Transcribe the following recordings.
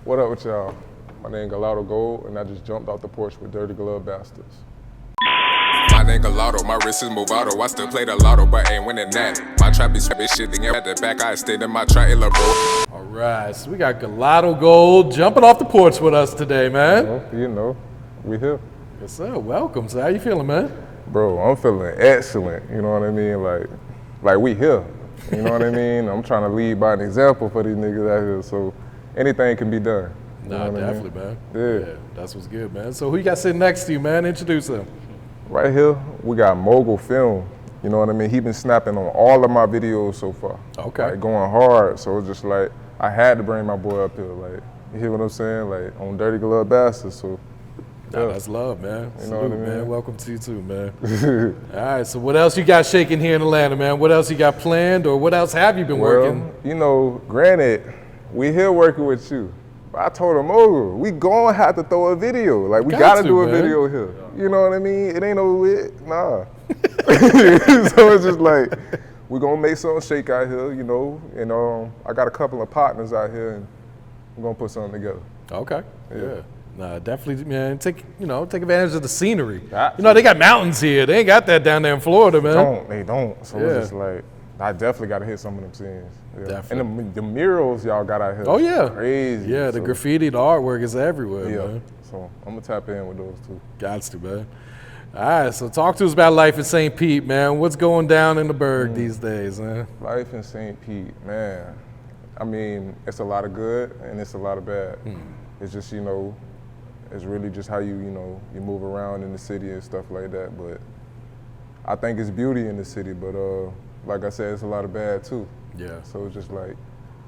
What up with y'all? My name GalatoGold, and I just jumped off the porch with Dirty Glove Bastards. My name Galato, my wrist is Movado. I still play the lotto, but ain't winning that. My trap is shit, and at the back, I stayed in my trailer, bro. All right, so we got GalatoGold jumping off the porch with us today, man. You know, we here. Yes, sir. Welcome. So how you feeling, man? Bro, I'm feeling excellent, you know what I mean? Like we here, you know what I mean? I'm trying to lead by an example for these niggas out here, so anything can be done. Nah, definitely, man. Yeah. That's what's good, man. So who you got sitting next to you, man? Introduce him. Right here, we got Mogul Film. You know what I mean? He been snapping on all of my videos so far. Okay. Like going hard, so it's just like, I had to bring my boy up here. Like, you hear what I'm saying? Like, on Dirty Glove Bastards, so. Nah, that's love, man. You Salute, know what I mean? man. Welcome to you too, man. All right, so what else you got shaking here in Atlanta, man? What else you got planned, or what else have you been working? You know, granted, we here working with you. But I told him, Mogul, we gonna have to throw a video. Like, we gotta do a video here. You know what I mean? It ain't no it, nah. So it's just like, we gonna make something shake out here, you know. And I got a couple of partners out here, and we're gonna put something together. Okay, yeah. Nah, definitely, man. Take advantage of the scenery. Absolutely. You know, they got mountains here. They ain't got that down there in Florida, man. They don't. So it's just like, I definitely got to hit some of them scenes. Yeah. Definitely. And the murals y'all got out here. Oh, yeah. Crazy. Yeah, the graffiti, the artwork is everywhere, man. So I'm going to tap in with those two. Got to, man. All right, so talk to us about life in St. Pete, man. What's going down in the Berg these days, man? Life in St. Pete, man. I mean, it's a lot of good and it's a lot of bad. It's just, you know, it's really just how you move around in the city and stuff like that. But I think it's beauty in the city, but like I said, it's a lot of bad too. Yeah. So it's just like,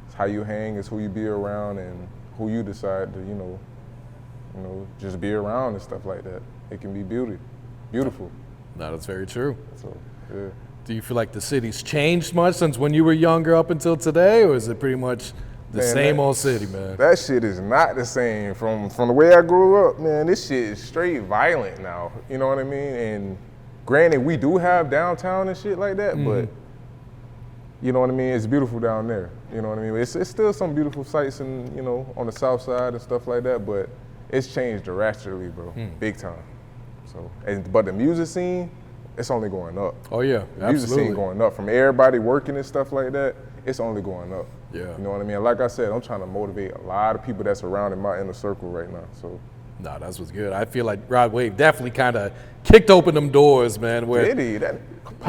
it's how you hang, it's who you be around, and who you decide to, you know, just be around and stuff like that. It can be beautiful. No, that's very true. So, yeah. Do you feel like the city's changed much since when you were younger up until today, or is it pretty much the same old city, man? That shit is not the same. From the way I grew up, man, this shit is straight violent now. You know what I mean? And granted, we do have downtown and shit like that, but you know what I mean? It's beautiful down there. You know what I mean? It's still some beautiful sights and, you know, on the south side and stuff like that, but it's changed drastically, bro. Big time. So, but the music scene, it's only going up. Oh yeah, the music scene going up. From everybody working and stuff like that, it's only going up. Yeah. You know what I mean? Like I said, I'm trying to motivate a lot of people that's around in my inner circle right now. So. Nah, that's what's good. I feel like Rod Wave definitely kind of kicked open them doors, man. Where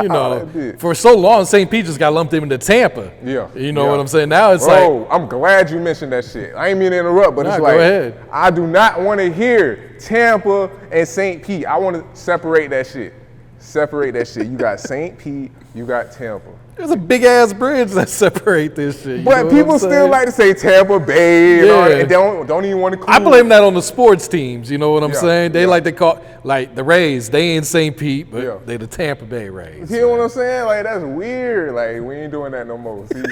you know, for so long, St. Pete just got lumped into Tampa. Yeah. You know what I'm saying? Now it's like, I'm glad you mentioned that shit. I ain't mean to interrupt, but it's like, go ahead. I do not want to hear Tampa and St. Pete. I want to separate that shit. Separate that shit. You got St. Pete, you got Tampa. There's a big ass bridge that separate this shit. But people still like to say Tampa Bay and all that, and don't even want to. I blame that on the sports teams. You know what I'm saying? They like to call, like the Rays. They in St. Pete, but they the Tampa Bay Rays. You know what I'm saying? Like, that's weird. Like, we ain't doing that no more. See,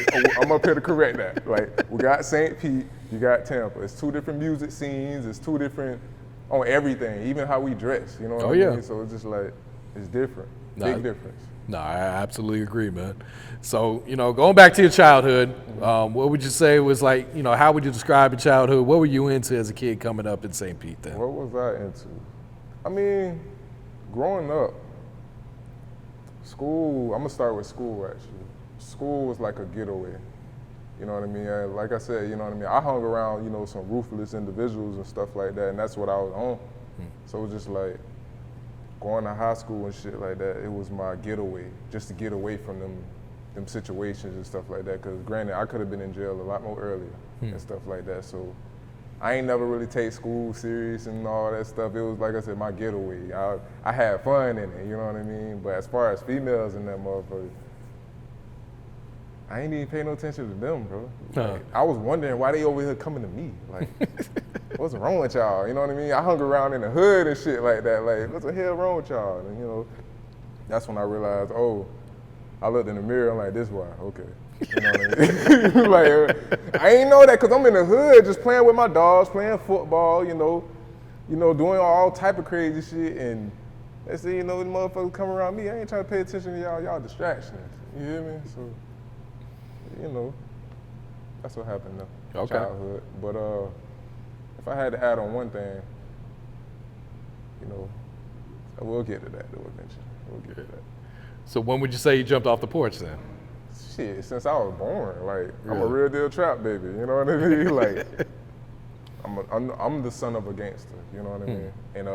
I'm up here to correct that. Like, we got St. Pete, you got Tampa. It's two different music scenes. It's two different on everything, even how we dress. You know what I mean? So it's just like, it's different. Big difference. No, I absolutely agree, man. So, you know, going back to your childhood, what would you say was like, you know, how would you describe your childhood? What were you into as a kid coming up in St. Pete then? What was I into? I mean, growing up, school, I'm gonna start with school actually. School was like a getaway. You know what I mean? Like I said, you know what I mean? I hung around, you know, some ruthless individuals and stuff like that, and that's what I was on. So it was just like, going to high school and shit like that, it was my getaway, just to get away from them situations and stuff like that. Because granted, I could have been in jail a lot more earlier and stuff like that. So I ain't never really take school serious and all that stuff. It was, like I said, my getaway. I had fun in it, you know what I mean? But as far as females in that motherfucker, I ain't even pay no attention to them, bro. Like, I was wondering why they over here coming to me. Like, what's wrong with y'all? You know what I mean? I hung around in the hood and shit like that. Like, what's the hell wrong with y'all? And, you know, that's when I realized, I looked in the mirror, I'm like, this why, okay. You know what I mean? Like, I ain't know that because I'm in the hood just playing with my dogs, playing football, you know, doing all type of crazy shit. And they say, you know, the motherfuckers come around me, I ain't trying to pay attention to y'all distractions. You hear me? So, you know. That's what happened though. Okay. Childhood. But if I had to add on one thing, you know, we'll get to that though eventually. We'll get to that. So when would you say you jumped off the porch then? Shit, since I was born, like I'm a Really? real deal trap baby. You know what I mean? Like I'm the son of a gangster. You know what I mean? And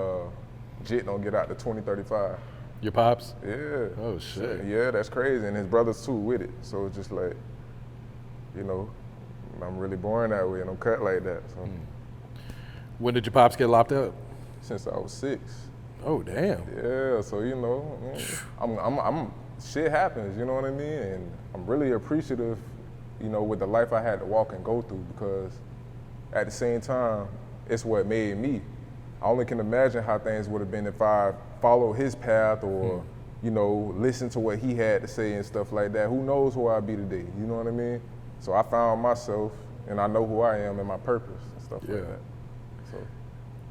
Jit don't get out to 2035. Your pops? Yeah. Oh, shit. Yeah, that's crazy, and his brothers too with it. So it's just like, you know, I'm really born that way, and I'm cut like that. So When did your pops get locked up? since I was 6. Oh, damn. Yeah, so you know, I'm shit happens, you know what I mean? And I'm really appreciative, you know, with the life I had to walk and go through, because at the same time, it's what made me. I only can imagine how things would have been if I followed his path or, you know, listened to what he had to say and stuff like that. Who knows who I'd be today, you know what I mean? So I found myself, and I know who I am and my purpose and stuff Yeah. like that. So.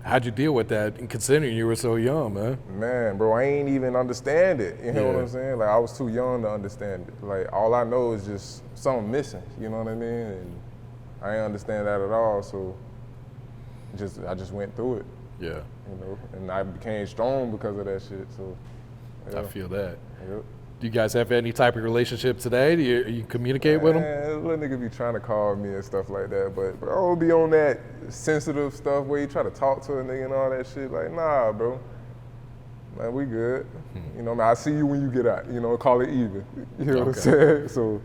How'd you deal with that, and considering you were so young, man? Man, bro, I ain't even understand it. You know what Yeah. I'm saying? Like, I was too young to understand it. Like, all I know is just something missing. You know what I mean? And I ain't understand that at all. So, I just went through it. Yeah, You know, and I became strong because of that shit. So, yeah. I feel that. Yep. Do you guys have any type of relationship today? Do you communicate with him? Man, little nigga be trying to call me and stuff like that, but bro, I don't be on that sensitive stuff where you try to talk to a nigga and all that shit. Like, nah, bro. Man, we good. You know, man, I see you when you get out. You know, call it even. You know what I'm Okay. saying? So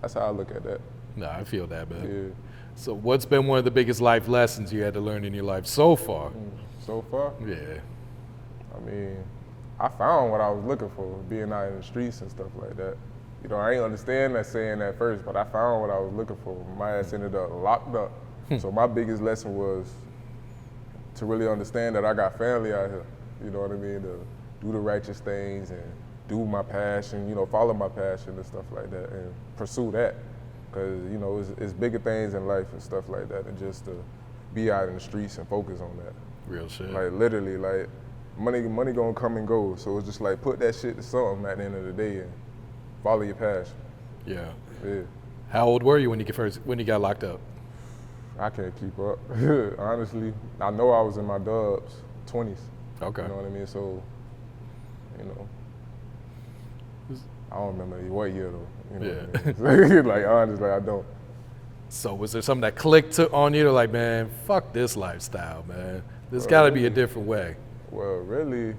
that's how I look at that. No, I feel that, man. Yeah. So what's been one of the biggest life lessons you had to learn in your life so far? So far, Yeah. I mean, I found what I was looking for, being out in the streets and stuff like that. You know, I ain't understand that saying that first, but I found what I was looking for. My ass ended up locked up. So my biggest lesson was to really understand that I got family out here. You know what I mean? To do the righteous things and do my passion, you know, follow my passion and stuff like that and pursue that. Because, you know, it's bigger things in life and stuff like that than just to be out in the streets and focus on that. Real shit. Like literally, like money gonna come and go. So it's just like put that shit to something at the end of the day and follow your passion. Yeah. Yeah, How old were you when you got locked up? I can't keep up. Honestly, I know I was in my dubs, 20s. Okay. You know what I mean? So, you know, I don't remember what year though. You know what I mean? Like honestly, I don't. So was there something that clicked on you to like, man, fuck this lifestyle, man. There's got to be a different way. Well, really,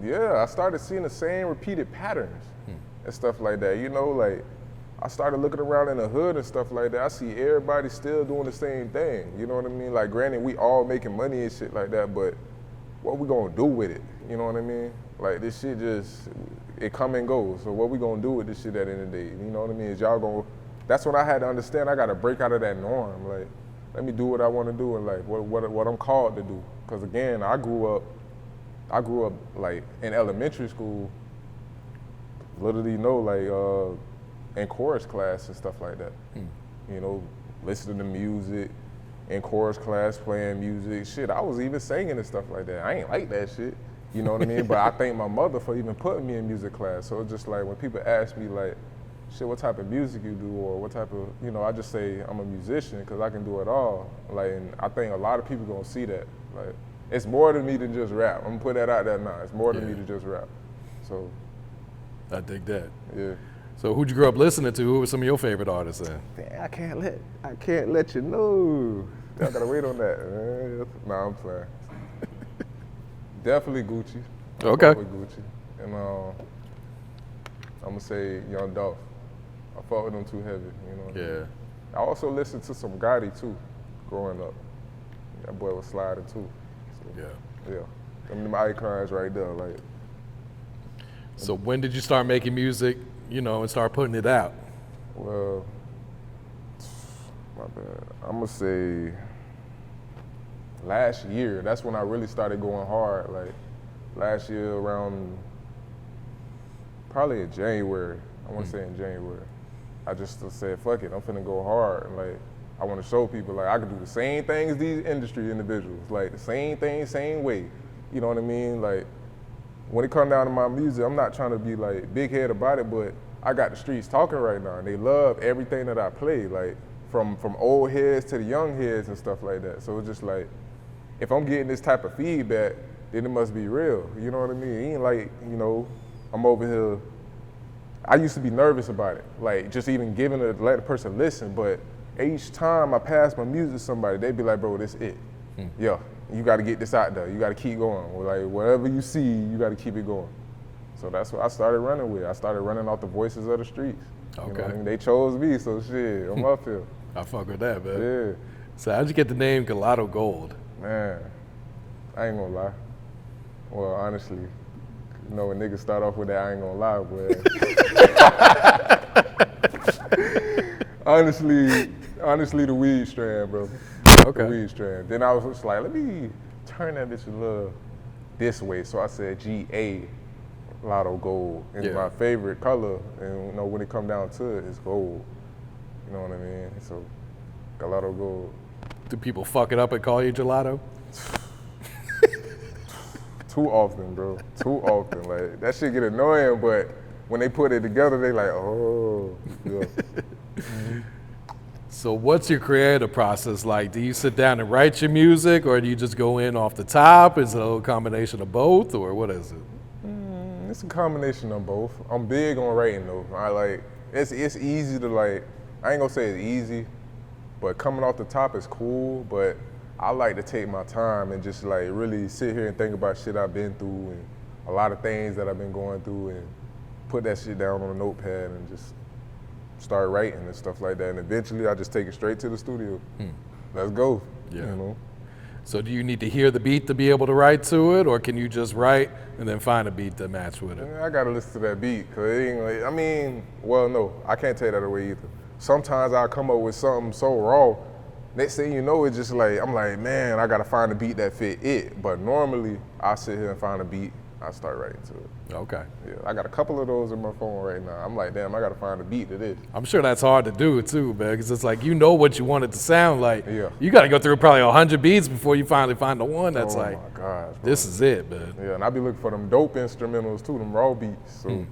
yeah, I started seeing the same repeated patterns and stuff like that. You know, like I started looking around in the hood and stuff like that. I see everybody still doing the same thing. You know what I mean? Like, granted, we all making money and shit like that, but what we gonna do with it? You know what I mean? Like, this shit just, it come and go. So what we gonna do with this shit at the end of the day? You know what I mean? Is y'all gonna, that's when I had to understand I gotta break out of that norm. Like, let me do what I wanna do in life, what I'm called to do. Cause again, I grew up like in elementary school, literally in chorus class and stuff like that. You know, listening to music, in chorus class playing music. Shit, I was even singing and stuff like that. I ain't like that shit. You know what I mean? But I thank my mother for even putting me in music class. So it's just like when people ask me like, shit, what type of music you do or what type of, you know, I just say I'm a musician because I can do it all. Like, and I think a lot of people gonna see that. Like, it's more to me than just rap. I'm gonna put that out there now. It's more to me than just rap. So, I dig that. yeah. So who'd you grow up listening to? Who were some of your favorite artists then? Damn, I can't let you know. I gotta wait on that, man. Nah, I'm playing. Definitely Gucci. I Okay. fuck with Gucci. And I'm gonna say Young Dolph. I fuck with them too heavy, you know what I mean? Yeah. I also listened to some Gotti too, growing up. That boy was sliding too. So, Yeah. yeah. Them icons right there, like. So when did you start making music, you know, and start putting it out? Well, my bad. I'm gonna say last year. That's when I really started going hard. Like last year around, probably in January. I want to say in January. I just said, fuck it, I'm finna go hard. And like, I want to show people like I can do the same thing as these industry individuals. Like the same thing, same way. You know what I mean? Like when it come down to my music, I'm not trying to be like big head about it, but I got the streets talking right now, and they love everything that I play. Like from old heads to the young heads and stuff like that. So it's just like, if I'm getting this type of feedback, then it must be real. You know what I mean? It ain't like, you know, I'm over here. I used to be nervous about it, like just even let the person listen. But each time I pass my music to somebody, they be like, bro, this it. Yeah, you got to get this out there. You got to keep going. Like whatever you see, you got to keep it going. So that's what I started running with. I started running off the voices of the streets. Okay. You know what I mean? They chose me, so shit, I'm up here. I fuck with that, man. Yeah. So how'd you get the name GalatoGold? Man, I ain't gonna lie. Well, honestly, you know, when niggas start off with that, I ain't gonna lie, but honestly, the weed strand, bro. Okay. The weed strand. Then I was just like, let me turn that bitch a little this way. So I said GA, Lotto Gold. It's Yeah. my favorite color, and you know, when it come down to it, it's gold. You know what I mean? So, GalatoGold. Do people fuck it up and call you Gelato? Too often, bro. Too often. Like, that shit get annoying, but when they put it together, they like, oh, yeah. So what's your creative process like? Do you sit down and write your music, or do you just go in off the top? Is it a combination of both, or what is it? It's a combination of both. I'm big on writing though. It's easy to like, I ain't gonna say it's easy, but coming off the top is cool, but I like to take my time and just like really sit here and think about shit I've been through and a lot of things that I've been going through and put that shit down on a notepad and just start writing and stuff like that. And eventually I just take it straight to the studio. Let's go. Yeah. You know? So do you need to hear the beat to be able to write to it, or can you just write and then find a beat to match with it? I gotta listen to that beat, cause it ain't like, I mean, well, no, I can't take that away either. Sometimes I'll come up with something so raw, next thing you know, it's just like, I'm like, man, I gotta find a beat that fit it. But normally, I sit here and find a beat, I start writing to it. Okay. Yeah, I got a couple of those in my phone right now. I'm like, damn, I gotta find a beat to this. I'm sure that's hard to do too, man, because it's like, you know what you want it to sound like. Yeah. You got to go through probably 100 beats before you finally find the one that's Oh like, my gosh, bro. this is it, man. Yeah, and I be looking for them dope instrumentals too, them raw beats. So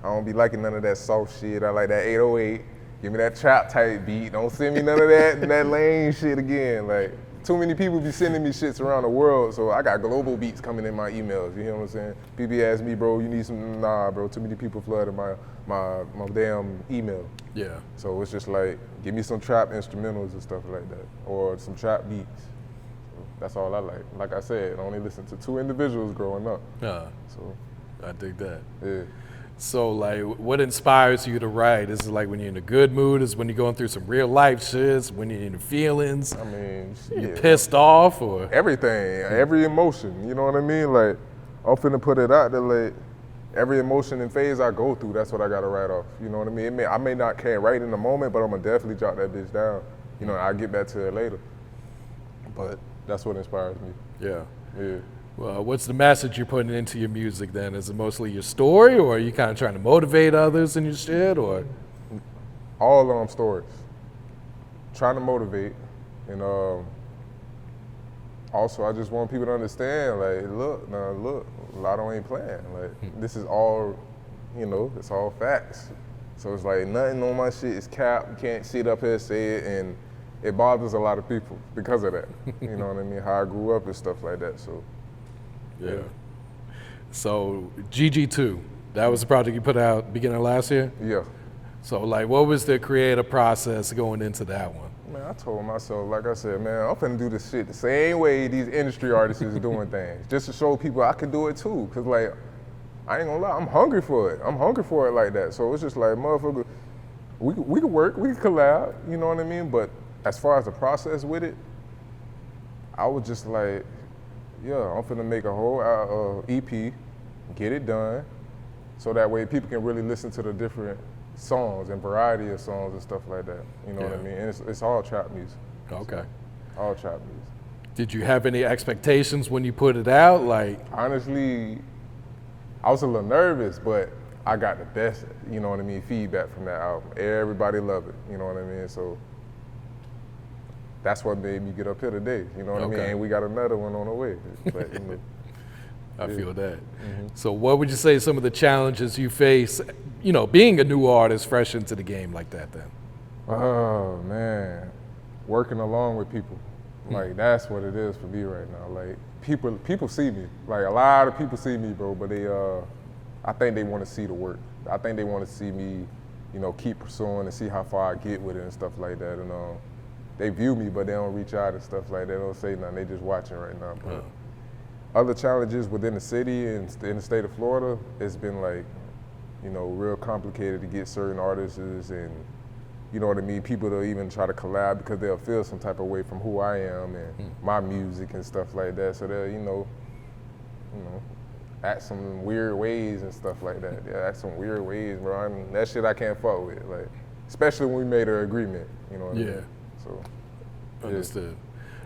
I don't be liking none of that soft shit. I like that 808. Give me that trap type beat. Don't send me none of that lame shit again. Like, too many people be sending me shits around the world, so I got global beats coming in my emails. You hear what I'm saying? People ask me, bro, you need some? Nah, bro. Too many people flooded my damn email. Yeah. So it's just like, give me some trap instrumentals and stuff like that, or some trap beats. So that's all I like. Like I said, I only listened to 2 individuals growing up. So I dig that. yeah. So like, what inspires you to write? Is it like when you're in a good mood? Is it when you're going through some real life shits? When you're in the feelings? I mean, You're shit. pissed off, or? Everything, every emotion, you know what I mean? Like, I'm finna put it out there, like, every emotion and phase I go through, that's what I gotta write off, you know what I mean? I may not can't write in the moment, but I'm gonna definitely jot that bitch down. You know, I'll get back to it later. But that's what inspires me, Yeah. yeah. Well, what's the message you're putting into your music then? Is it mostly your story, or are you kind of trying to motivate others in your shit, or? All of them stories. Trying to motivate, and also I just want people to understand, like, look, Lotto ain't playing. Like, this is all, you know, it's all facts. So it's like, nothing on my shit is cap. You can't sit up here and say it, and it bothers a lot of people because of that. You know what I mean? How I grew up and stuff like that, so. Yeah. So GG2, that was the project you put out beginning of last year? Yeah. So like, what was the creative process going into that one? Man, I told myself, like I said, man, I'm finna do this shit the same way these industry artists is doing things, just to show people I can do it too. Cause like, I ain't gonna lie, I'm hungry for it. I'm hungry for it like that. So it's just like, motherfucker, we could work, we could collab, you know what I mean? But as far as the process with it, I was just like, yeah, I'm finna make a whole EP, get it done, so that way people can really listen to the different songs and variety of songs and stuff like that. You know what I mean? And it's all trap music. Okay. So, all trap music. Did you have any expectations when you put it out? Like, Honestly, I was a little nervous, but I got the best, you know what I mean, feedback from that album. Everybody loved it, you know what I mean? So that's what made me get up here today, you know what I mean? And we got another one on the way. But, you know, I feel that. So what would you say some of the challenges you face, you know, being a new artist fresh into the game like that then? Oh man, working along with people, like that's what it is for me right now. Like people see me, like a lot of people see me, bro. But I think they want to see the work. I think they want to see me, you know, keep pursuing and see how far I get with it and stuff like that. And they view me, but they don't reach out and stuff like that. They don't say nothing. They just watching right now. But other challenges within the city and in the state of Florida, it's been like, you know, real complicated to get certain artists and, you know what I mean, people to even try to collab because they'll feel some type of way from who I am and my music and stuff like that. So they'll, you know, act some weird ways and stuff like that. They act some weird ways, bro. That shit I can't fuck with, like, especially when we made an agreement, you know what I mean? So, Understood.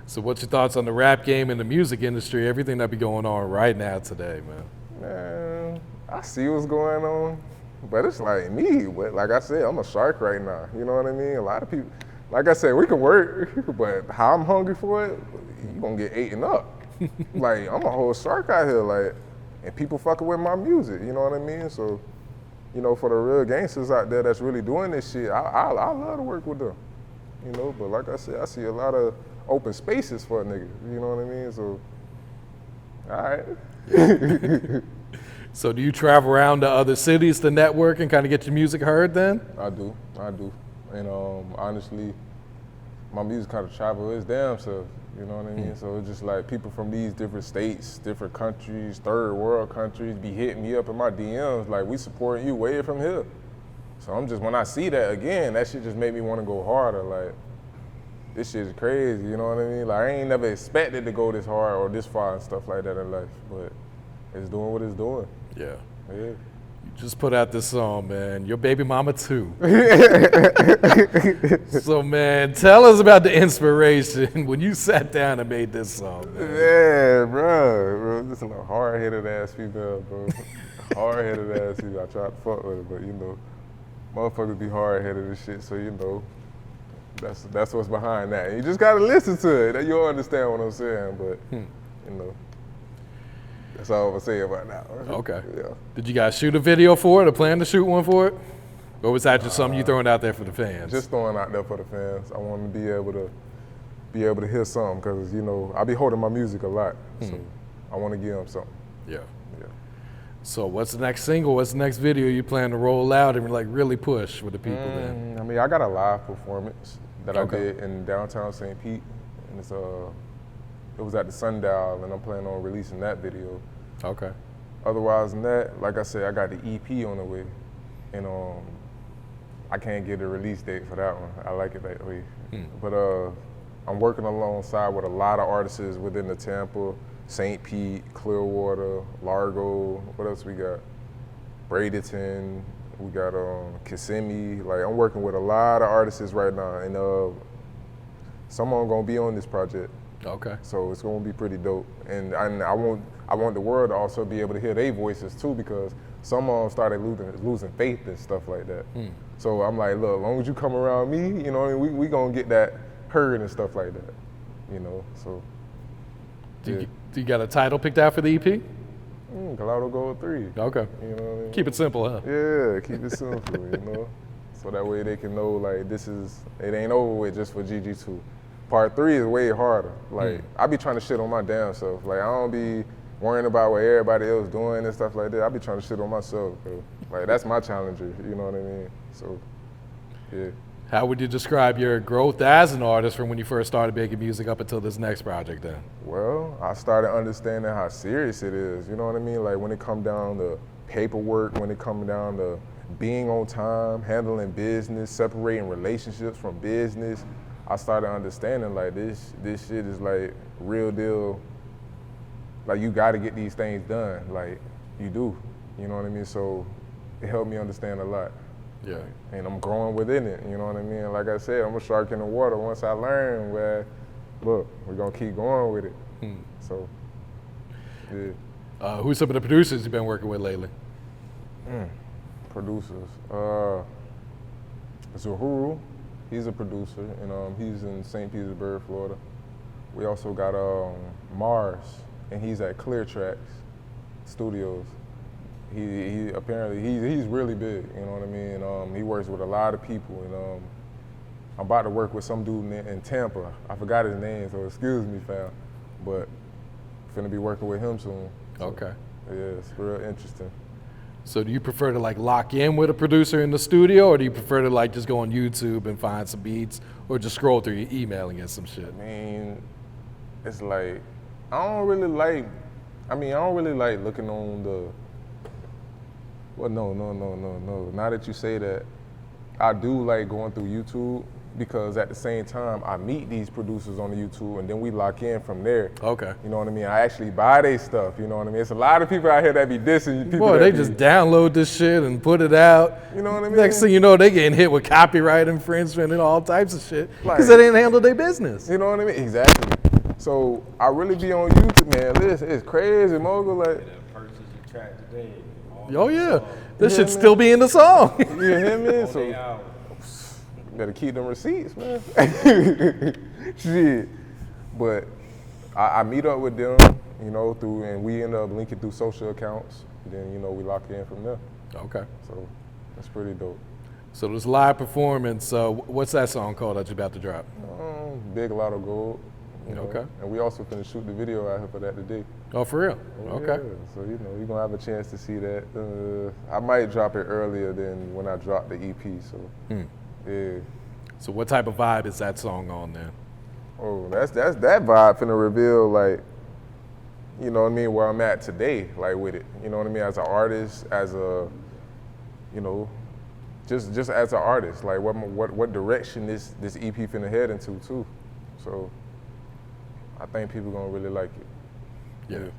So what's your thoughts on the rap game and the music industry, everything that be going on right now today, man? Man, I see what's going on, but it's like me. But like I said, I'm a shark right now. You know what I mean? A lot of people, like I said, we can work, but how I'm hungry for it, you gonna get eaten up. Like I'm a whole shark out here, like, and people fucking with my music. You know what I mean? So, you know, for the real gangsters out there that's really doing this shit, I love to work with them. You know, but like I said, I see a lot of open spaces for a nigga. You know what I mean? So, all right. So do you travel around to other cities to network and kind of get your music heard then? I do. And honestly, my music kind of travel its damn self, you know what I mean? So it's just like people from these different states, different countries, third world countries be hitting me up in my DMs like, we supporting you way from here. So I'm just, when I see that again, that shit just made me want to go harder. Like, this shit is crazy, you know what I mean? Like, I ain't never expected to go this hard or this far and stuff like that in life, but it's doing what it's doing. Yeah. Yeah. You just put out this song, man, Your Baby Mama Too. So, man, tell us about the inspiration when you sat down and made this song, man. Yeah, bro. This is a hard-headed ass female, bro. Hard-headed ass female. I try to fuck with her, but you know, motherfuckers be hard-headed and shit, so you know, that's what's behind that. You just gotta listen to it. You'll understand what I'm saying, but you know, that's all I'm gonna say about that. Okay. Yeah. Did you guys shoot a video for it or plan to shoot one for it? Or was that just something you throwing out there for the fans? Just throwing out there for the fans. I want them to be able to hear something, because you know, I be holding my music a lot, so I want to give them something. Yeah. So what's the next single? What's the next video you plan to roll out and like really push with the people then? I mean, I got a live performance that I did in downtown St. Pete, and it was at the Sundial, and I'm planning on releasing that video. Okay. Otherwise than that, like I said, I got the EP on the way, and I can't get a release date for that one. I like it that way. But I'm working alongside with a lot of artists within the Tampa, St. Pete, Clearwater, Largo. What else we got? Bradenton. We got Kissimmee. Like, I'm working with a lot of artists right now, and some of them gonna be on this project. Okay. So it's gonna be pretty dope, and I want the world to also be able to hear their voices too, because some of them started losing faith and stuff like that. So I'm like, look, as long as you come around me, you know what I mean, we gonna get that heard and stuff like that, you know. So. Do you got a title picked out for the EP? GalatoGold 3. Okay. You know what I mean? Keep it simple, huh? Yeah, keep it simple, you know? So that way they can know, like, it ain't over with just for GG2. Part 3 is way harder. Like, I be trying to shit on my damn self. Like, I don't be worrying about what everybody else doing and stuff like that. I be trying to shit on myself, bro. Like, that's my challenger, you know what I mean? So, yeah. How would you describe your growth as an artist from when you first started making music up until this next project then? Well, I started understanding how serious it is, you know what I mean? Like, when it come down to paperwork, when it come down to being on time, handling business, separating relationships from business, I started understanding like this shit is like real deal. Like, you gotta get these things done, like you do, you know what I mean? So it helped me understand a lot. Yeah. And I'm growing within it, you know what I mean? Like I said, I'm a shark in the water. Once I learn, well, look, we're gonna keep going with it. So, yeah. Who's some of the producers you've been working with lately? Producers. Zuhuru, he's a producer, and he's in St. Petersburg, Florida. We also got Mars, and he's at Clear Tracks Studios. He apparently he's really big, you know what I mean? He works with a lot of people, and I'm about to work with some dude in Tampa. I forgot his name, so excuse me, fam. But finna be working with him soon. So, Okay. yeah, it's real interesting. So do you prefer to like lock in with a producer in the studio, or do you prefer to like just go on YouTube and find some beats, or just scroll through your email and get some shit? I mean, it's like, I don't really like looking on the, well, no. Now that you say that, I do like going through YouTube, because at the same time, I meet these producers on the YouTube and then we lock in from there. Okay. You know what I mean? I actually buy their stuff, you know what I mean? It's a lot of people out here that be dissing people. Boy, they just download this shit and put it out. You know what I mean? Next thing you know, they getting hit with copyright infringement and all types of shit because Like- they didn't handle their business. You know what I mean? Exactly. So I really be on YouTube, man. Listen, it's crazy, Mogul. Like, That purchase you track today. Oh yeah, this Yeah, should man. still be in the song. you hear me? All So day out. better keep them receipts, man. Shit. But I meet up with them, you know, and we end up linking through social accounts. Then, you know, we lock in from there. Okay. So that's pretty dope. So this live performance, what's that song called that you're about to drop? Big Lotto Gold. You know? Okay. And we also finna shoot the video out here for that today. Oh, for real? Oh, Okay. yeah. So, you know, you're gonna have a chance to see that. I might drop it earlier than when I drop the EP, so. Yeah. So what type of vibe is that song on then? Oh, that's that vibe finna reveal, like, you know what I mean, where I'm at today, like with it. You know what I mean, as an artist, as a, you know, just as an artist, like what direction this EP finna head into too. So I think people gonna really like it. Yeah.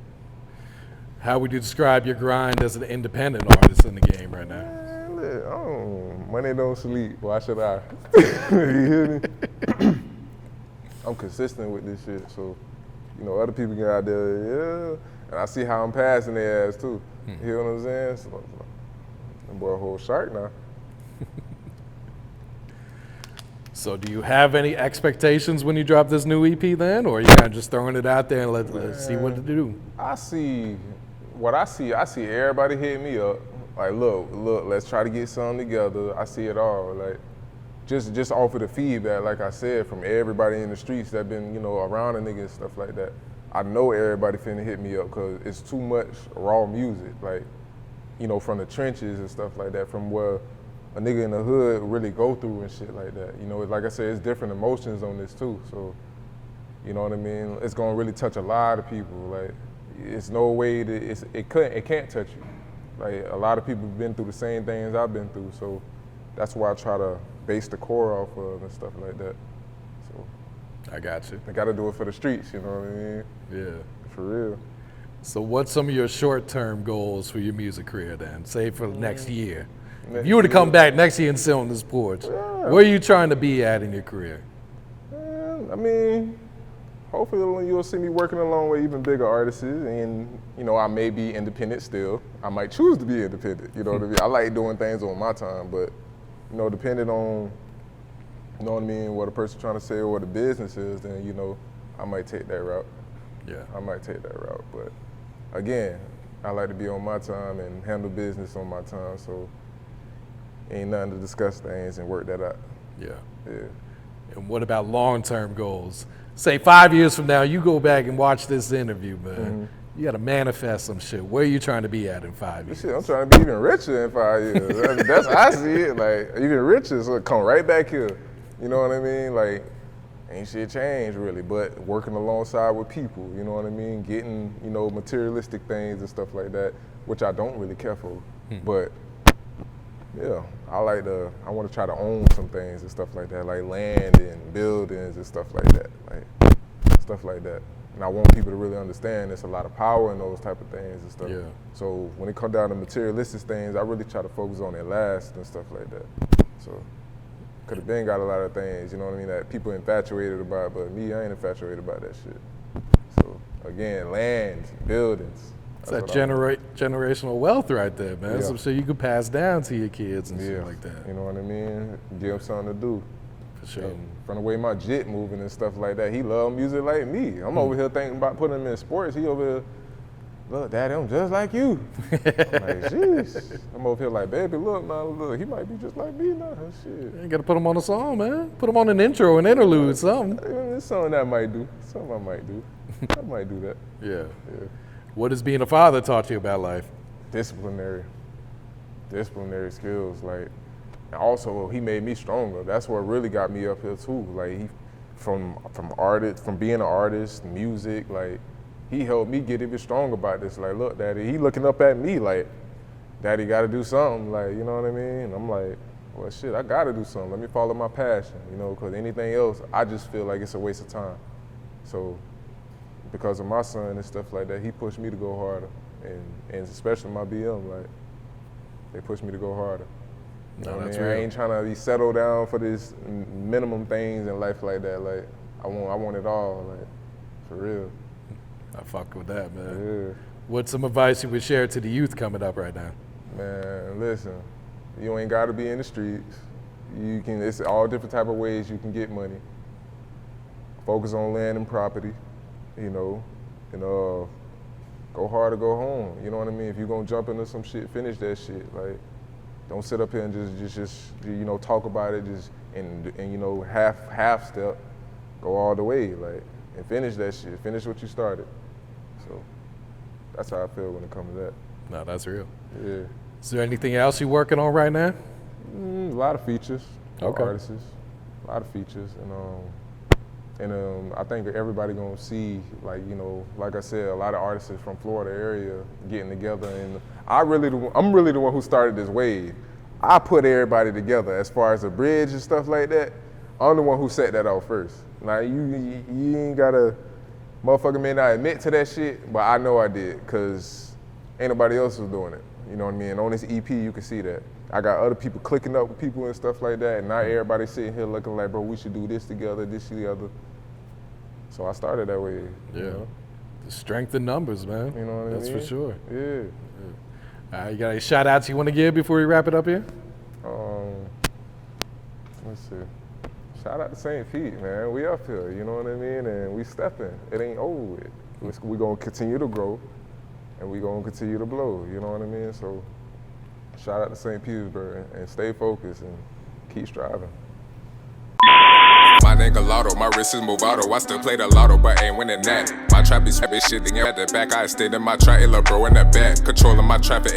How would you describe your grind as an independent artist in the game right now? Man, look, money don't sleep. Why should I? You hear me? I'm consistent with this shit, so you know other people get out there, yeah, and I see how I'm passing their ass too. You hear what I'm saying? So, that boy a whole shark now. So do you have any expectations when you drop this new EP then, or are you kind of just throwing it out there and let's see what to do? I see everybody hitting me up. Like, look, let's try to get something together. I see it all. Like, just off of the feedback, like I said, from everybody in the streets that been, you know, around a nigga and stuff like that. I know everybody finna hit me up because it's too much raw music, like, you know, from the trenches and stuff like that, from where a nigga in the hood really go through and shit like that. You know, like I said, it's different emotions on this too. So, you know what I mean? It's gonna really touch a lot of people. Like, it's no way that it can't touch you. Like, a lot of people have been through the same things I've been through. So that's why I try to base the core off of and stuff like that. So I got you. I gotta do it for the streets, you know what I mean? Yeah. For real. So what's some of your short-term goals for your music career then? Say for the next year. If Next you were to come year. back next year and sit on this porch, where are you trying to be at in your career? I mean, hopefully you'll see me working along with even bigger artists, and you know, I may be independent still. I might choose to be independent. You know what I mean? I like doing things on my time, but you know, depending on, you know what I mean, what a person trying to say or what the business is, then you know, I might take that route. Yeah. I might take that route, but again, I like to be on my time and handle business on my time, so ain't nothing to discuss things and work that out. Yeah. Yeah. And what about long-term goals? Say 5 years from now, you go back and watch this interview, man. You got to manifest some shit. Where are you trying to be at in 5 years? Shit, I'm trying to be even richer in 5 years. That's how I see it, like even richer, so come right back here. You know what I mean? Like, ain't shit changed really, but working alongside with people, you know what I mean? Getting, you know, materialistic things and stuff like that, which I don't really care for. But yeah, I want to try to own some things and stuff like that, like land and buildings and stuff like that, like stuff like that. And I want people to really understand there's a lot of power in those type of things and stuff. Yeah. So when it comes down to materialistic things, I really try to focus on their last and stuff like that. So, could have been got a lot of things, you know what I mean, that people infatuated about, but me, I ain't infatuated about that shit. So again, land, buildings. It's that generational wealth right there, man. Yeah. Some shit you could pass down to your kids and Yeah, shit like that. you know what I mean? Give him something to do. For sure. And from the way my jit moving and stuff like that, he love music like me. I'm over here thinking about putting him in sports. He over here look, Daddy, I'm just like you. I'm like, jeez. I'm over here like, baby, look, man, look, he might be just like me now. Shit. You gotta put him on a song, man. Put him on an intro, an interlude, something. It's something that I might do. Something I might do. I might do that. Yeah. What has being a father taught you about life? Disciplinary skills. Like, and also he made me stronger. That's what really got me up here too. Like, he, from being an artist, music, like, he helped me get even stronger about this. Like, look, Daddy, he looking up at me like, Daddy got to do something. Like, you know what I mean? And I'm like, well, shit, I got to do something. Let me follow my passion, you know, because anything else, I just feel like it's a waste of time. So, because of my son and stuff like that, he pushed me to go harder. And especially my BM, like, they pushed me to go harder. You know what I mean? I ain't trying to be settled down for this minimum things in life like that. Like, I want it all, like, for real. I fuck with that, man. Yeah. What's some advice you would share to the youth coming up right now? Man, listen, you ain't gotta be in the streets. It's all different type of ways you can get money. Focus on land and property, you know, and go hard or go home. You know what I mean? If you're gonna jump into some shit, finish that shit. Like, don't sit up here and just you know, talk about it and you know, half step, go all the way, like, and finish that shit. Finish what you started. So that's how I feel when it comes to that. No, that's real. Yeah. Is there anything else you're working on right now? A lot of features. Okay. Artists. A lot of features, and I think everybody gonna see, like, you know, like I said, a lot of artists from Florida area getting together, and I'm really the one who started this wave. I put everybody together as far as the bridge and stuff like that. I'm the one who set that out first. Like, you ain't gotta, motherfucker may not admit to that shit, but I know I did, cause ain't nobody else was doing it. You know what I mean? And on this EP, you can see that. I got other people clicking up with people and stuff like that, and not everybody sitting here looking like, bro, we should do this together, this, the other. So I started that way. Yeah. You know? The strength in numbers, man. You know what I mean? That's for sure. Yeah. All right, you got any shout outs you want to give before we wrap it up here? Let's see. Shout out to St. Pete, man. We up here, you know what I mean? And we stepping. It ain't over with. We gonna continue to grow, and we gonna continue to blow, you know what I mean? So shout out to St. Petersburg, and stay focused and keep striving. My nigga Lotto, my wrist is Movado. I still play the Lotto, but ain't winning that. My trap be shit, then at the back, I stayed in my trap, bro, in the back. Controlling my traffic.